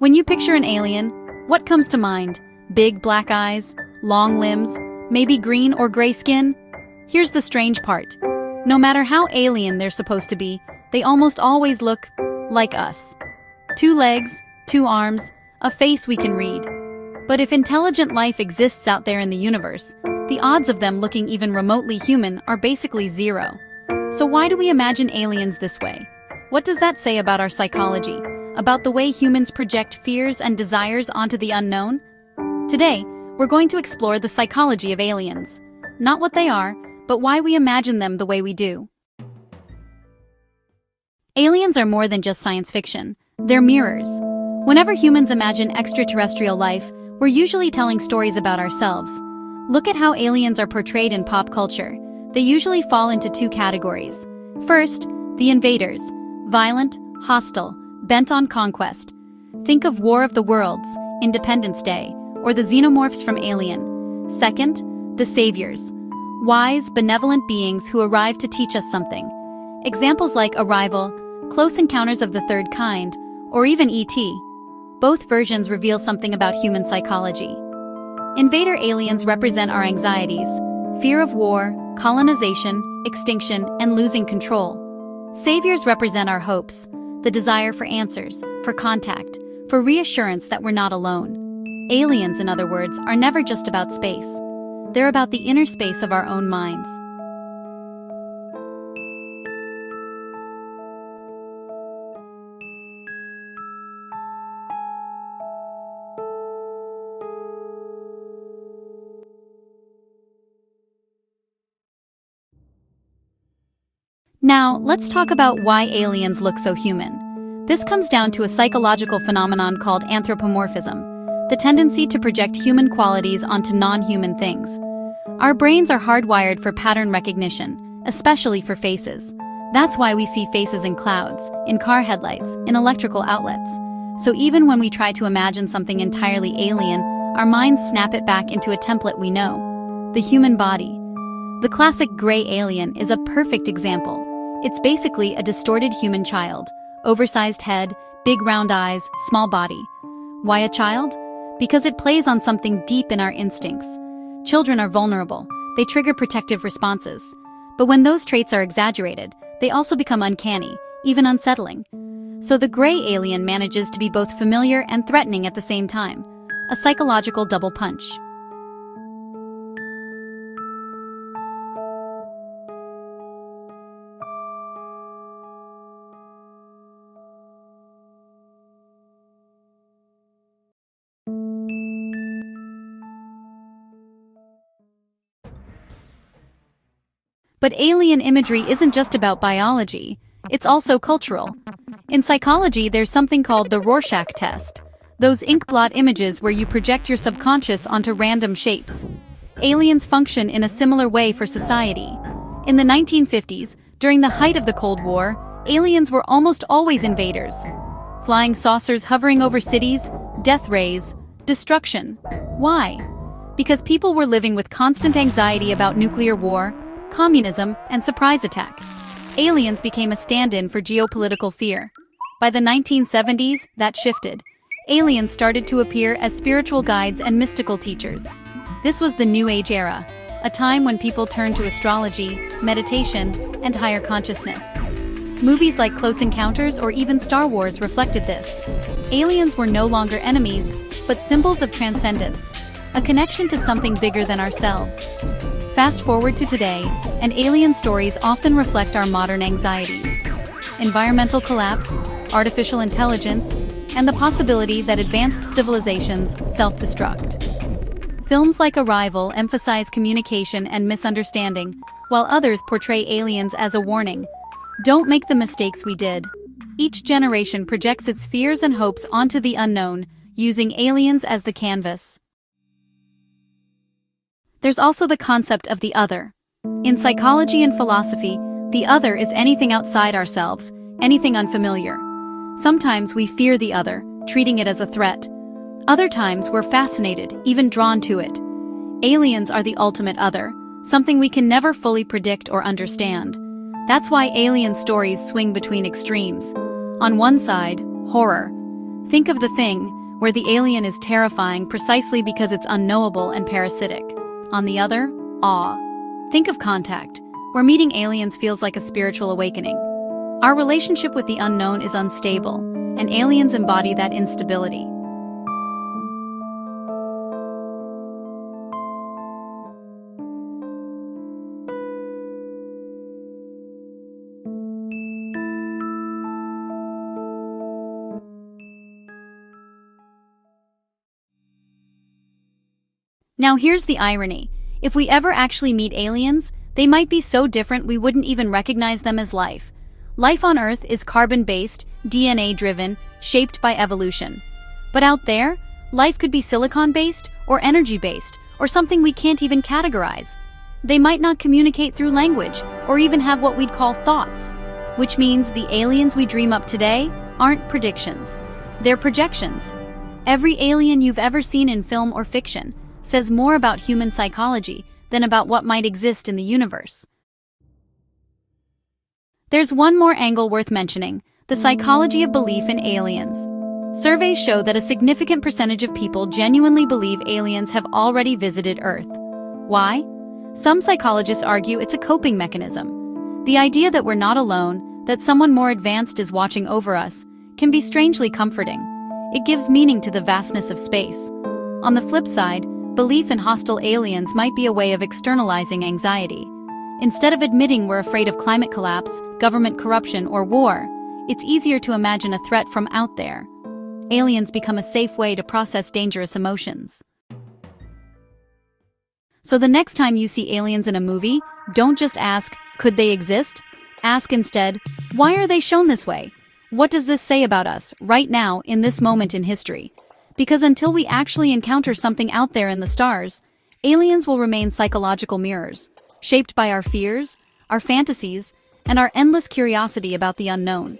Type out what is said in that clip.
When you picture an alien, what comes to mind? Big black eyes, long limbs, maybe green or gray skin? Here's the strange part. No matter how alien they're supposed to be, they almost always look like us. 2 legs, 2 arms, a face we can read. But if intelligent life exists out there in the universe, the odds of them looking even remotely human are basically 0. So why do we imagine aliens this way? What does that say about our psychology? About the way humans project fears and desires onto the unknown? Today, we're going to explore the psychology of aliens. Not what they are, but why we imagine them the way we do. Aliens are more than just science fiction. They're mirrors. Whenever humans imagine extraterrestrial life, we're usually telling stories about ourselves. Look at how aliens are portrayed in pop culture. They usually fall into 2 categories. First, the invaders. Violent, hostile, bent on conquest. Think of War of the Worlds, Independence Day, or the xenomorphs from Alien. Second, the saviors. Wise, benevolent beings who arrive to teach us something. Examples like Arrival, Close Encounters of the Third Kind, or even E.T. Both versions reveal something about human psychology. Invader aliens represent our anxieties, fear of war, colonization, extinction, and losing control. Saviors represent our hopes, the desire for answers, for contact, for reassurance that we're not alone. Aliens, in other words, are never just about space. They're about the inner space of our own minds. Now, let's talk about why aliens look so human. This comes down to a psychological phenomenon called anthropomorphism, the tendency to project human qualities onto non-human things. Our brains are hardwired for pattern recognition, especially for faces. That's why we see faces in clouds, in car headlights, in electrical outlets. So even when we try to imagine something entirely alien, our minds snap it back into a template we know: the human body. The classic gray alien is a perfect example. It's basically a distorted human child. Oversized head, big round eyes, small body. Why a child? Because it plays on something deep in our instincts. Children are vulnerable. They trigger protective responses. But when those traits are exaggerated, they also become uncanny, even unsettling. So the gray alien manages to be both familiar and threatening at the same time. A psychological double punch. But alien imagery isn't just about biology, it's also cultural. In psychology, there's something called the Rorschach test. Those ink blot images where you project your subconscious onto random shapes. Aliens function in a similar way for society. In the 1950s, during the height of the Cold War, aliens were almost always invaders. Flying saucers hovering over cities, death rays, destruction. Why? Because people were living with constant anxiety about nuclear war, communism, and surprise attack. Aliens became a stand-in for geopolitical fear. By the 1970s, that shifted. Aliens started to appear as spiritual guides and mystical teachers. This was the New Age era, a time when people turned to astrology, meditation, and higher consciousness. Movies like Close Encounters or even Star Wars reflected this. Aliens were no longer enemies, but symbols of transcendence, a connection to something bigger than ourselves. Fast forward to today, and alien stories often reflect our modern anxieties. Environmental collapse, artificial intelligence, and the possibility that advanced civilizations self-destruct. Films like Arrival emphasize communication and misunderstanding, while others portray aliens as a warning. Don't make the mistakes we did. Each generation projects its fears and hopes onto the unknown, using aliens as the canvas. There's also the concept of the other. In psychology and philosophy, the other is anything outside ourselves, anything unfamiliar. Sometimes we fear the other, treating it as a threat. Other times we're fascinated, even drawn to it. Aliens are the ultimate other, something we can never fully predict or understand. That's why alien stories swing between extremes. On one side, horror. Think of the thing, where the alien is terrifying precisely because it's unknowable and parasitic. On the other, awe. Think of contact, where meeting aliens feels like a spiritual awakening. Our relationship with the unknown is unstable, and aliens embody that instability. Now here's the irony. If we ever actually meet aliens, they might be so different we wouldn't even recognize them as life. Life on Earth is carbon-based, DNA-driven, shaped by evolution. But out there, life could be silicon-based, or energy-based, or something we can't even categorize. They might not communicate through language, or even have what we'd call thoughts. Which means the aliens we dream up today aren't predictions. They're projections. Every alien you've ever seen in film or fiction says more about human psychology than about what might exist in the universe. There's one more angle worth mentioning: the psychology of belief in aliens. Surveys show that a significant percentage of people genuinely believe aliens have already visited Earth. Why? Some psychologists argue it's a coping mechanism. The idea that we're not alone, that someone more advanced is watching over us, can be strangely comforting. It gives meaning to the vastness of space. On the flip side, belief in hostile aliens might be a way of externalizing anxiety. Instead of admitting we're afraid of climate collapse, government corruption, or war, it's easier to imagine a threat from out there. Aliens become a safe way to process dangerous emotions. So the next time you see aliens in a movie, don't just ask, could they exist? Ask instead, why are they shown this way? What does this say about us, right now, in this moment in history? Because until we actually encounter something out there in the stars, aliens will remain psychological mirrors, shaped by our fears, our fantasies, and our endless curiosity about the unknown.